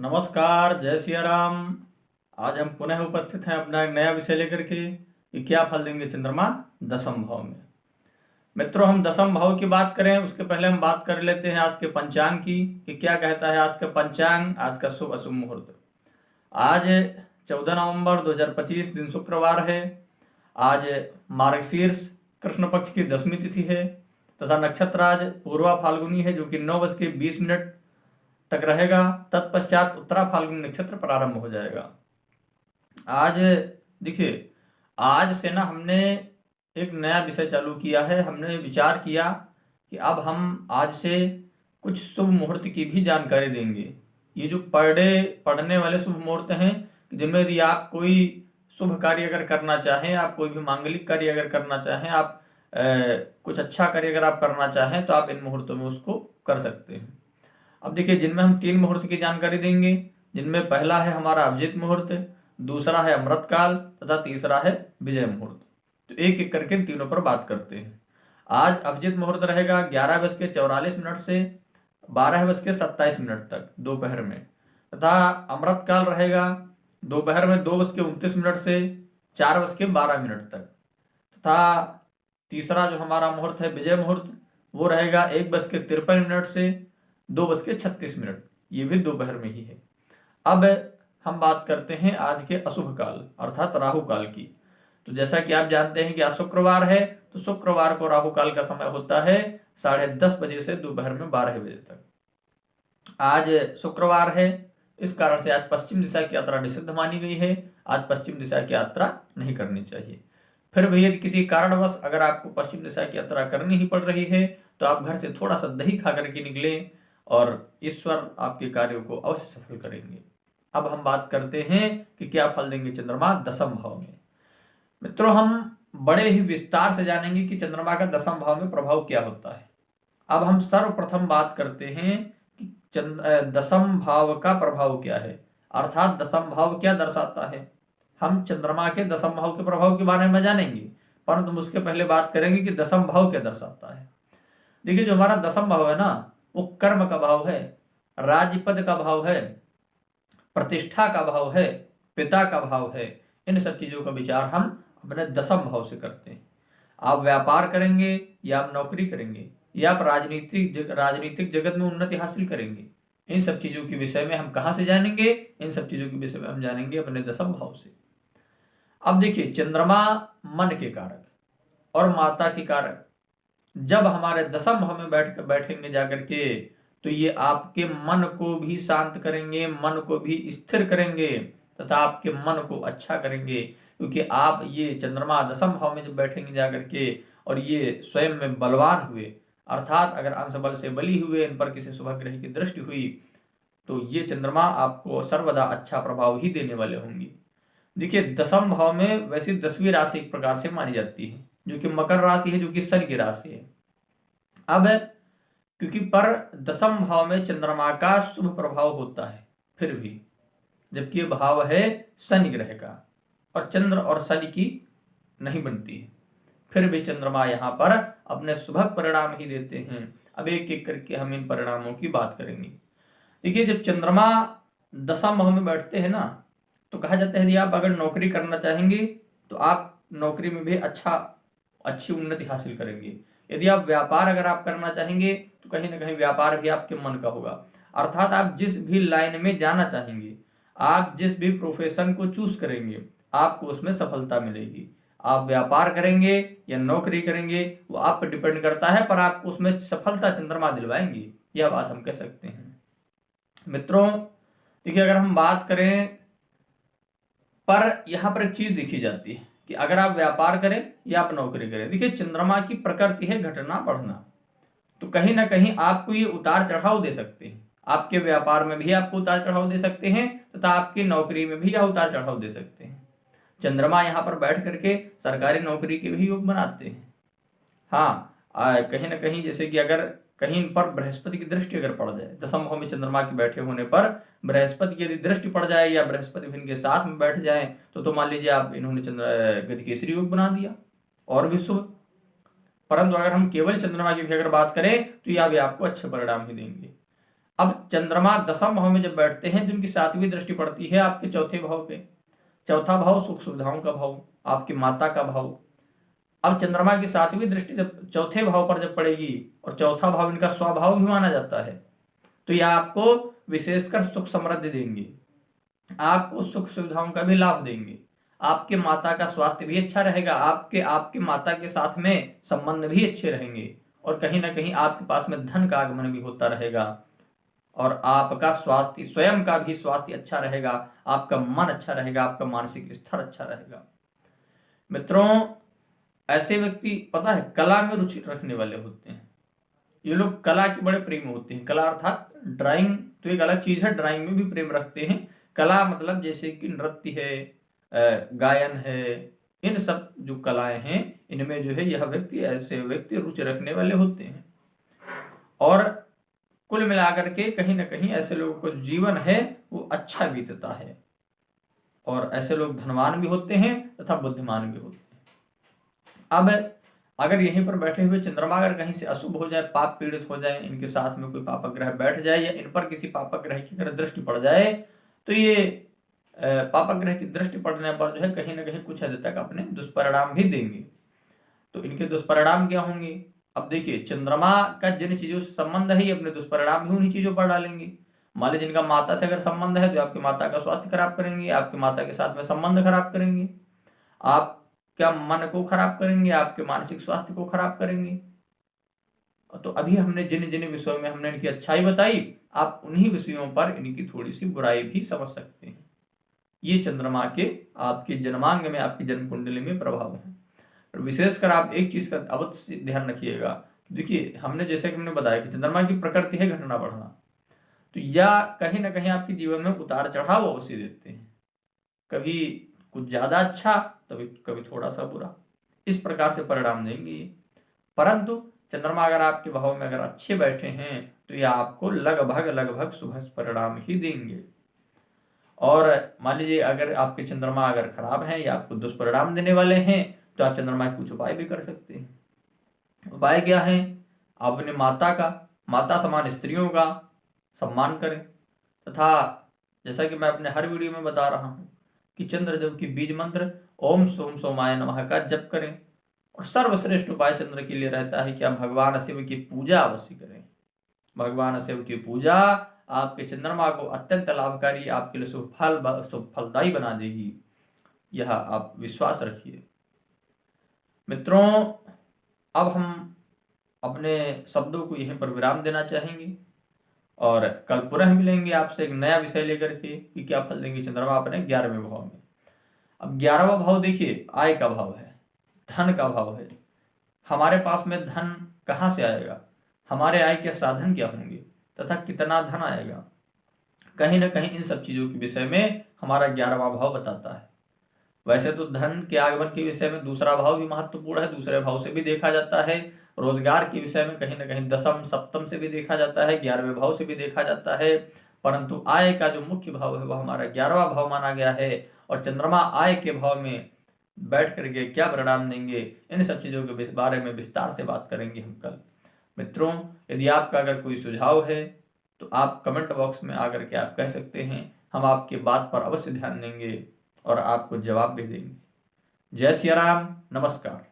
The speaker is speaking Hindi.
नमस्कार, जय सिया राम। आज हम पुनः उपस्थित हैं अपना एक नया विषय लेकर के कि क्या फल देंगे चंद्रमा दसम भाव में। मित्रों, हम दसम भाव की बात करें उसके पहले हम बात कर लेते हैं आज के पंचांग की कि क्या कहता है आज का पंचांग, आज का शुभ अशुभ मुहूर्त। आज 14 नवंबर 2025 दिन शुक्रवार है। आज मार्गशीर्ष कृष्ण पक्ष की 10वीं तिथि है तथा नक्षत्र आज पूर्वा फाल्गुनी है जो कि 9:20 तक रहेगा। तत्पश्चात उत्तरा फाल्गुनी नक्षत्र प्रारंभ हो जाएगा। आज देखिए, आज से ना हमने एक नया विषय चालू किया है। हमने विचार किया कि अब हम आज से कुछ शुभ मुहूर्त की भी जानकारी देंगे। ये जो पर डे पढ़ने वाले शुभ मुहूर्त हैं, जिनमें यदि आप कोई शुभ कार्य अगर करना चाहें, आप कोई भी मांगलिक कार्य अगर करना चाहें, आप कुछ अच्छा कार्य अगर आप करना चाहें तो आप इन मुहूर्तों में उसको कर सकते हैं। अब देखिए, जिनमें हम 3 मुहूर्त की जानकारी देंगे, जिनमें पहला है हमारा अभिजीत मुहूर्त, दूसरा है अमृतकाल तथा तीसरा है विजय मुहूर्त। तो एक एक करके इन तीनों पर बात करते हैं। आज अभिजीत मुहूर्त रहेगा 11:44 से 12:27 तक दोपहर में, तथा अमृतकाल रहेगा दोपहर में 2:29 से 4:12 तक, तथा तीसरा जो हमारा मुहूर्त है विजय मुहूर्त वो रहेगा 1:53 से 2:36। ये भी दोपहर में ही है। अब हम बात करते हैं आज के अशुभ काल अर्थात राहु काल की। तो जैसा कि आप जानते हैं कि आज शुक्रवार है, तो शुक्रवार को राहु काल का समय होता है 10:30 बजे से दोपहर में 12 बजे तक। आज शुक्रवार है, इस कारण से आज पश्चिम दिशा की यात्रा निषिद्ध मानी गई है। आज पश्चिम दिशा की यात्रा नहीं करनी चाहिए। फिर भी यदि किसी कारणवश अगर आपको पश्चिम दिशा की यात्रा करनी ही पड़ रही है तो आप घर से थोड़ा सा दही खा करके निकले और ईश्वर आपके कार्यों को अवश्य सफल करेंगे। अब हम बात करते हैं कि क्या फल देंगे चंद्रमा दसम भाव में। मित्रों, हम बड़े ही विस्तार से जानेंगे कि चंद्रमा का दसम भाव में प्रभाव क्या होता है। अब हम सर्वप्रथम बात करते हैं कि दसम भाव का प्रभाव क्या है, अर्थात दसम भाव क्या दर्शाता है। हम चंद्रमा के दसम भाव के प्रभाव के बारे में जानेंगे, परंतु उसके पहले बात करेंगे कि दसम भाव क्या दर्शाता है। देखिए, जो हमारा दसम भाव है ना, वो कर्म का भाव है, राज्यपद का भाव है, प्रतिष्ठा का भाव है, पिता का भाव है। इन सब चीजों का विचार हम अपने दसम भाव से करते हैं। आप व्यापार करेंगे या आप नौकरी करेंगे या आप राजनीतिक जगत में उन्नति हासिल करेंगे, इन सब चीजों के विषय में हम कहां से जानेंगे? इन सब चीजों के विषय में हम जानेंगे अपने दसम भाव से। अब देखिए, चंद्रमा मन के कारक और माता की कारक जब हमारे दसम भाव में बैठेंगे जाकर के, तो ये आपके मन को भी शांत करेंगे, मन को भी स्थिर करेंगे तथा आपके मन को अच्छा करेंगे। क्योंकि आप ये चंद्रमा दसम भाव में जब बैठेंगे जाकर के और ये स्वयं में बलवान हुए, अर्थात अगर अंश बल से बली हुए, इन पर किसी शुभ ग्रह की दृष्टि हुई, तो ये चंद्रमा आपको सर्वदा अच्छा प्रभाव ही देने वाले होंगे। देखिए, दसम भाव में वैसे 10वीं राशि एक प्रकार से मानी जाती है जो कि मकर राशि है, जो कि शनि की राशि है। अब क्योंकि पर दसम भाव में चंद्रमा का शुभ प्रभाव होता है, फिर भी जबकि ये भाव है शनि ग्रह का और चंद्र और शनि की नहीं बनती है, फिर भी चंद्रमा यहाँ पर अपने शुभ परिणाम ही देते हैं। अब एक एक करके हम इन परिणामों की बात करेंगे। देखिए, जब चंद्रमा दसम भाव में बैठते हैं ना, तो कहा जाता है यदि आप अगर नौकरी करना चाहेंगे तो आप नौकरी में भी अच्छी उन्नति हासिल करेंगे। यदि आप व्यापार अगर आप करना चाहेंगे तो कहीं ना कहीं व्यापार भी आपके मन का होगा। अर्थात आप जिस भी लाइन में जाना चाहेंगे, आप जिस भी प्रोफेशन को चूज करेंगे, आपको उसमें सफलता मिलेगी। आप व्यापार करेंगे या नौकरी करेंगे वो आप पर डिपेंड करता है, पर आपको उसमें सफलता चंद्रमा दिलवाएंगे, यह बात हम कह सकते हैं। मित्रों, देखिए, अगर हम बात करें, पर यहाँ पर एक चीज देखी जाती है कि अगर आप व्यापार करें या आप नौकरी करें, देखिए चंद्रमा की प्रकृति है घटना बढ़ना, तो कहीं ना कहीं आपको ये उतार चढ़ाव दे सकते हैं। आपके व्यापार में भी आपको उतार चढ़ाव दे सकते हैं तथा आपकी नौकरी में भी यह उतार चढ़ाव दे सकते हैं। चंद्रमा यहाँ पर बैठ करके सरकारी नौकरी के भी योग बनाते हैं। हाँ, कहीं ना कहीं जैसे कि अगर कहीं पर बृहस्पति की दृष्टि अगर पड़ जाए, दसम भाव में चंद्रमा के बैठे होने पर बृहस्पति की यदि दृष्टि पड़ जाए या बृहस्पति भी इनके साथ में बैठ जाए तो मान लीजिए आप इन्होंने गति केसरी योग बना दिया और भी शुभ। परंतु अगर हम केवल चंद्रमा की भी अगर बात करें तो यह भी आपको अच्छे परिणाम ही देंगे। अब चंद्रमा दसम भाव में जब बैठते हैं तो उनकी सातवीं दृष्टि पड़ती है आपके चौथे भाव पे। चौथा भाव सुख सुविधाओं का भाव, आपकी माता का भाव। अब चंद्रमा की सातवीं दृष्टि जब चौथे भाव पर जब पड़ेगी, और चौथा भाव इनका स्वभाव भी माना जाता है, तो यह आपको विशेषकर सुख समृद्धि देंगे, आपको सुख सुविधाओं का भी लाभ देंगे, आपके माता का स्वास्थ्य भी अच्छा रहेगा, आपके आपके माता के साथ में संबंध भी अच्छे रहेंगे, और कहीं ना कहीं आपके पास में धन का आगमन भी होता रहेगा, और आपका स्वास्थ्य, स्वयं का भी स्वास्थ्य अच्छा रहेगा, आपका मन अच्छा रहेगा, आपका मानसिक स्तर अच्छा रहेगा। मित्रों, ऐसे व्यक्ति पता है कला में रुचि रखने वाले होते हैं। ये लोग कला के बड़े प्रेमी होते हैं। कला अर्थात ड्राइंग तो एक अलग चीज है, ड्राइंग में भी प्रेम रखते हैं। कला मतलब जैसे कि नृत्य है, गायन है, इन सब जो कलाएं हैं इनमें जो है यह व्यक्ति, ऐसे व्यक्ति रुचि रखने वाले होते हैं। और कुल मिलाकर के कहीं ना कहीं ऐसे लोगों को जीवन है वो अच्छा बीतता है, और ऐसे लोग धनवान भी होते हैं तथा बुद्धिमान भी होते हैं। अब अगर यहीं पर बैठे हुए चंद्रमा अगर कहीं से अशुभ हो जाए, पाप पीड़ित हो जाए, इनके साथ में कोई पापक ग्रह बैठ जाए, या इन पर किसी पापक ग्रह की अगर दृष्टि पड़ जाए, तो ये पापक ग्रह की दृष्टि पड़ने पर जो है कहीं ना कहीं कुछ हद तक अपने दुष्परिणाम भी देंगे। तो इनके दुष्परिणाम क्या होंगे? अब देखिए, चंद्रमा का जिन चीजों से संबंध है ये अपने दुष्परिणाम भी उन्हीं चीजों पर डालेंगे। मान लीजिए जिनका माता से अगर संबंध है तो आपकी माता का स्वास्थ्य खराब करेंगे, आपकी माता के साथ में संबंध खराब करेंगे, आप क्या मन को खराब करेंगे, आपके मानसिक स्वास्थ्य को खराब करेंगे। तो अभी हमने जिन जिन विषयों में हमने इनकी अच्छाई बताई, आप उन्हीं विषयों पर इनकी थोड़ी सी बुराई भी समझ सकते हैं। ये चंद्रमा के आपके जन्मांग में, आपकी जन्म कुंडली में प्रभाव है। विशेषकर आप एक चीज का अवश्य ध्यान रखिएगा। देखिए, हमने जैसे कि हमने बताया कि चंद्रमा की प्रकृति है घटना बढ़ना, तो या कहीं ना कहीं आपके जीवन में उतार चढ़ाव अवश्य देते हैं, कभी कुछ ज्यादा अच्छा, तभी कभी थोड़ा सा बुरा, इस प्रकार से परिणाम देंगे। परंतु चंद्रमा अगर आपके भाव में अगर अच्छे बैठे हैं तो यह आपको लगभग लगभग शुभ परिणाम ही देंगे। और मान लीजिए अगर आपके चंद्रमा अगर खराब हैं या आपको दुष्परिणाम देने वाले हैं, तो आप चंद्रमा के कुछ उपाय भी कर सकते हैं। उपाय क्या है? आप अपने माता समान स्त्रियों का सम्मान करें, तथा जैसा कि मैं अपने हर वीडियो में बता रहा हूं कि चंद्रदेव की बीज मंत्र ओम सोम सोमाय नमः का जप करें। और सर्वश्रेष्ठ उपाय चंद्र के लिए रहता है कि आप भगवान शिव की पूजा अवश्य करें। भगवान शिव की पूजा आपके चंद्रमा को अत्यंत लाभकारी, आपके लिए शुभ फलदायी बना देगी, यह आप विश्वास रखिए। मित्रों, अब हम अपने शब्दों को यहीं पर विराम देना चाहेंगे, और कल पुनः मिलेंगे आपसे एक नया विषय लेकर के कि क्या फल देंगे चंद्रमा अपने 11वें भाव में। अब 11वां भाव देखिए आय का भाव है, धन का भाव है। हमारे पास में धन कहाँ से आएगा, हमारे आय के साधन क्या होंगे, तथा कितना धन आएगा, कहीं ना कहीं इन सब चीजों के विषय में हमारा 11वां भाव बताता है। वैसे तो धन के आगमन के विषय में दूसरा भाव भी महत्वपूर्ण है, दूसरे भाव से भी देखा जाता है। रोजगार के विषय में कहीं ना कहीं दशम सप्तम से भी देखा जाता है, 11वें भाव से भी देखा जाता है। परंतु आय का जो मुख्य भाव है वह हमारा 11वां भाव माना गया है। और चंद्रमा आय के भाव में बैठ करके क्या परिणाम देंगे, इन सब चीजों के बारे में विस्तार से बात करेंगे हम कल। मित्रों, यदि आपका अगर कोई सुझाव है तो आप कमेंट बॉक्स में आकर के आप कह सकते हैं, हम आपकी बात पर अवश्य ध्यान देंगे और आपको जवाब भी देंगे। जय सिया राम, नमस्कार।